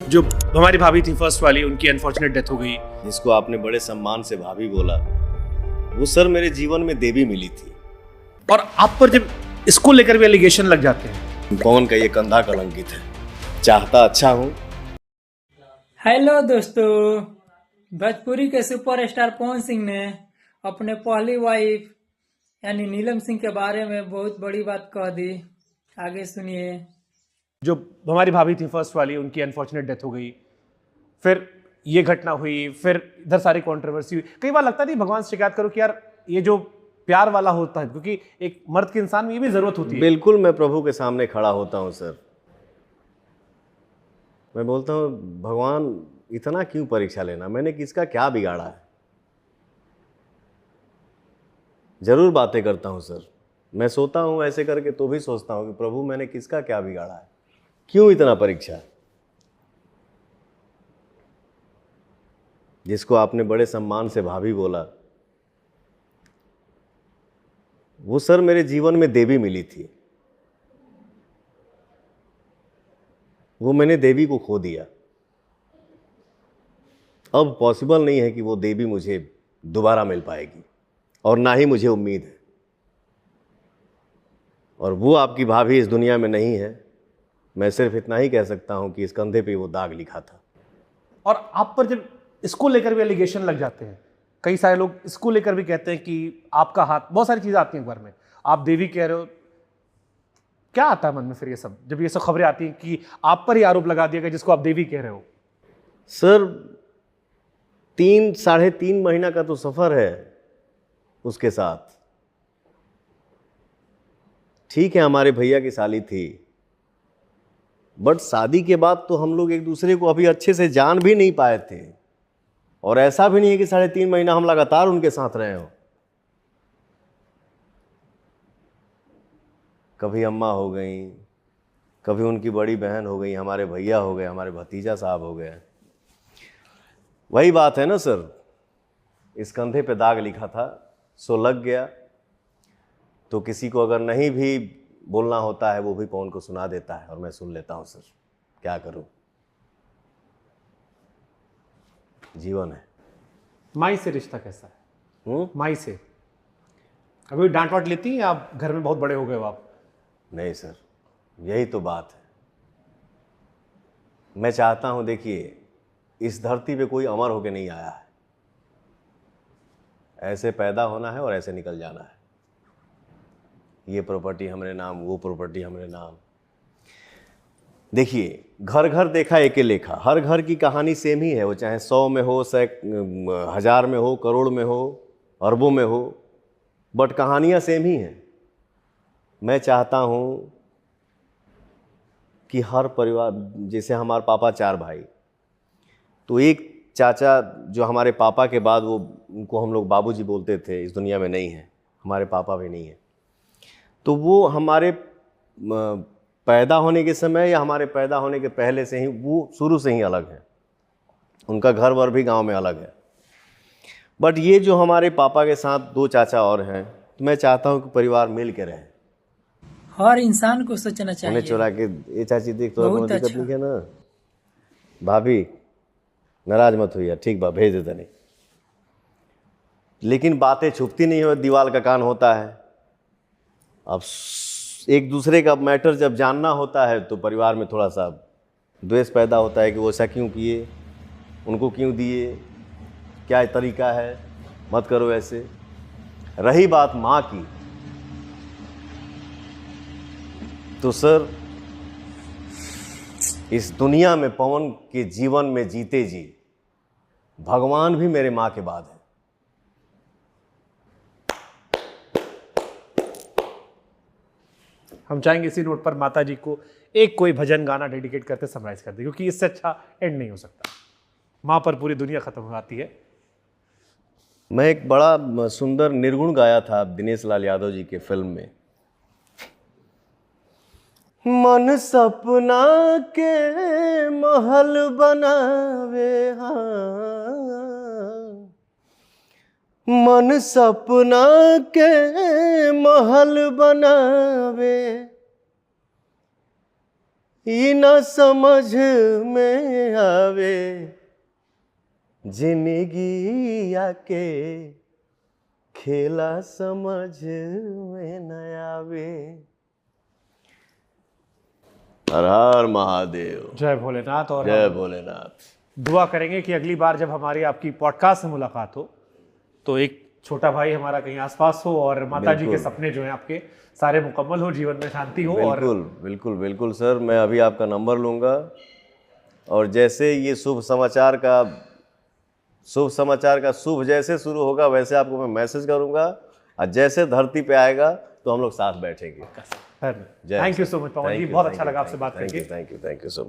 जो हमारी भाभी थी फर्स्ट वाली, उनकी अनफॉर्चुनेट डेथ हो गई। जिसको आपने बड़े सम्मान से भाभी बोला, वो सर मेरे जीवन में देवी मिली थी। और आप पर जब इसको लेकर भी एलिगेशन लग जाते हैं, कौन का ये कंधा कलंकित है, चाहता अच्छा हूँ। हेलो दोस्तों, भोजपुरी के सुपरस्टार पवन सिंह ने अपने पहली वाइफ यानी नीलम सिंह के बारे में बहुत बड़ी बात कह दी। आगे सुनिए। जो हमारी भाभी थी फर्स्ट वाली, उनकी अनफॉर्चुनेट डेथ हो गई। फिर ये घटना हुई, फिर इधर सारी कंट्रोवर्सी हुई। कई बार लगता नहीं भगवान से शिकायत करो कि यार ये जो प्यार वाला होता है, क्योंकि एक मर्द के इंसान में ये भी जरूरत होती है। बिल्कुल, मैं प्रभु के सामने खड़ा होता हूँ सर। मैं बोलता हूँ भगवान इतना क्यों परीक्षा लेना, मैंने किसका क्या बिगाड़ा है। जरूर बातें करता हूँ सर, मैं सोता हूँ ऐसे करके तो भी सोचता हूँ कि प्रभु मैंने किसका क्या बिगाड़ा है, क्यों इतना परीक्षा। जिसको आपने बड़े सम्मान से भाभी बोला, वो सर मेरे जीवन में देवी मिली थी। वो मैंने देवी को खो दिया। अब पॉसिबल नहीं है कि वो देवी मुझे दोबारा मिल पाएगी, और ना ही मुझे उम्मीद है। और वो आपकी भाभी इस दुनिया में नहीं है। मैं सिर्फ इतना ही कह सकता हूं कि इस कंधे पे वो दाग लिखा था। और आप पर जब इसको लेकर भी एलिगेशन लग जाते हैं, कई सारे लोग इसको लेकर भी कहते हैं कि आपका हाथ, बहुत सारी चीजें आती हैं घर में, आप देवी कह रहे हो। क्या आता है मन में फिर ये सब, जब ये सब खबरें आती हैं कि आप पर ही आरोप लगा दिया गया जिसको आप देवी कह रहे हो? सर 3-3.5 महीना का तो सफर है उसके साथ। ठीक है, हमारे भैया की साली थी, बट शादी के बाद तो हम लोग एक दूसरे को अभी अच्छे से जान भी नहीं पाए थे। और ऐसा भी नहीं है कि 3.5 महीना हम लगातार उनके साथ रहे हो। कभी अम्मा हो गई, कभी उनकी बड़ी बहन हो गई, हमारे भैया हो गए, हमारे भतीजा साहब हो गए। वही बात है ना सर, इस कंधे पे दाग लिखा था सो लग गया। तो किसी को अगर नहीं भी बोलना होता है, वो भी पवन को सुना देता है, और मैं सुन लेता हूँ सर। क्या करूँ, जीवन है। माई से रिश्ता कैसा है? माई से अभी डांट वाट लेती हैं? आप घर में बहुत बड़े हो गए हो आप। नहीं सर, यही तो बात है। मैं चाहता हूं, देखिए इस धरती पे कोई अमर होके नहीं आया है। ऐसे पैदा होना है और ऐसे निकल जाना है। ये प्रॉपर्टी हमरे नाम, वो प्रॉपर्टी हमरे नाम। देखिए घर घर देखा एके लेखा, हर घर की कहानी सेम ही है। वो चाहे 100 में हो, 1000 में हो, करोड़ में हो, अरबों में हो, बट कहानियां सेम ही हैं। मैं चाहता हूँ कि हर परिवार, जैसे हमारे पापा 4 भाई, तो एक चाचा जो हमारे पापा के बाद, वो उनको हम लोग बाबूजी बोलते थे, इस दुनिया में नहीं है, हमारे पापा भी नहीं है। तो वो हमारे पैदा होने के समय या हमारे पैदा होने के पहले से ही, वो शुरू से ही अलग है। उनका घर वर भी गांव में अलग है। बट ये जो हमारे पापा के साथ 2 चाचा और हैं, तो मैं चाहता हूँ कि परिवार मिल के रहे। हर इंसान को सोचना चाहिए। उन्हें चुरा के, ये चाची देख तो कोई दिक्कत अच्छा। नहीं है ना। भाभी नाराज मत हुई, ठीक बा, भेज देता नहीं। लेकिन बातें छुपती नहीं हो, दीवार का कान होता है। अब एक दूसरे का मैटर जब जानना होता है, तो परिवार में थोड़ा सा द्वेष पैदा होता है कि वो ऐसा क्यों किए, उनको क्यों दिए, क्या तरीका है, मत करो ऐसे। रही बात माँ की, तो सर इस दुनिया में पवन के जीवन में जीते जी भगवान भी मेरे माँ के बाद है। हम चाहेंगे इसी नोट पर माता जी को एक कोई भजन गाना डेडिकेट करके समराइज कर दे, क्योंकि इससे अच्छा एंड नहीं हो सकता। माँ पर पूरी दुनिया खत्म हो जाती है। मैं एक बड़ा सुंदर निर्गुण गाया था दिनेश लाल यादव जी के फिल्म में। मन सपना के महल बनावे, हाँ, मन सपना के महल बनावे, ई न समझ में जिंदगी आके खेला समझ में न आवे। हर हर महादेव, जय भोलेनाथ। और जय भोलेनाथ। दुआ करेंगे कि अगली बार जब हमारी आपकी पॉडकास्ट से मुलाकात हो तो एक छोटा भाई हमारा कहीं आसपास हो और माता जी के सपने जो हैं आपके सारे मुकम्मल हो, जीवन में शांति हो। और बिल्कुल बिल्कुल बिल्कुल सर, मैं अभी आपका नंबर लूँगा और जैसे ये शुभ समाचार का शुभ जैसे शुरू होगा वैसे आपको मैं मैसेज करूँगा, और जैसे धरती पे आएगा तो हम लोग साथ बैठेंगे। थैंक यू सो मच पवन जी, बहुत अच्छा लगा आपसे बात करके। Thank you so much.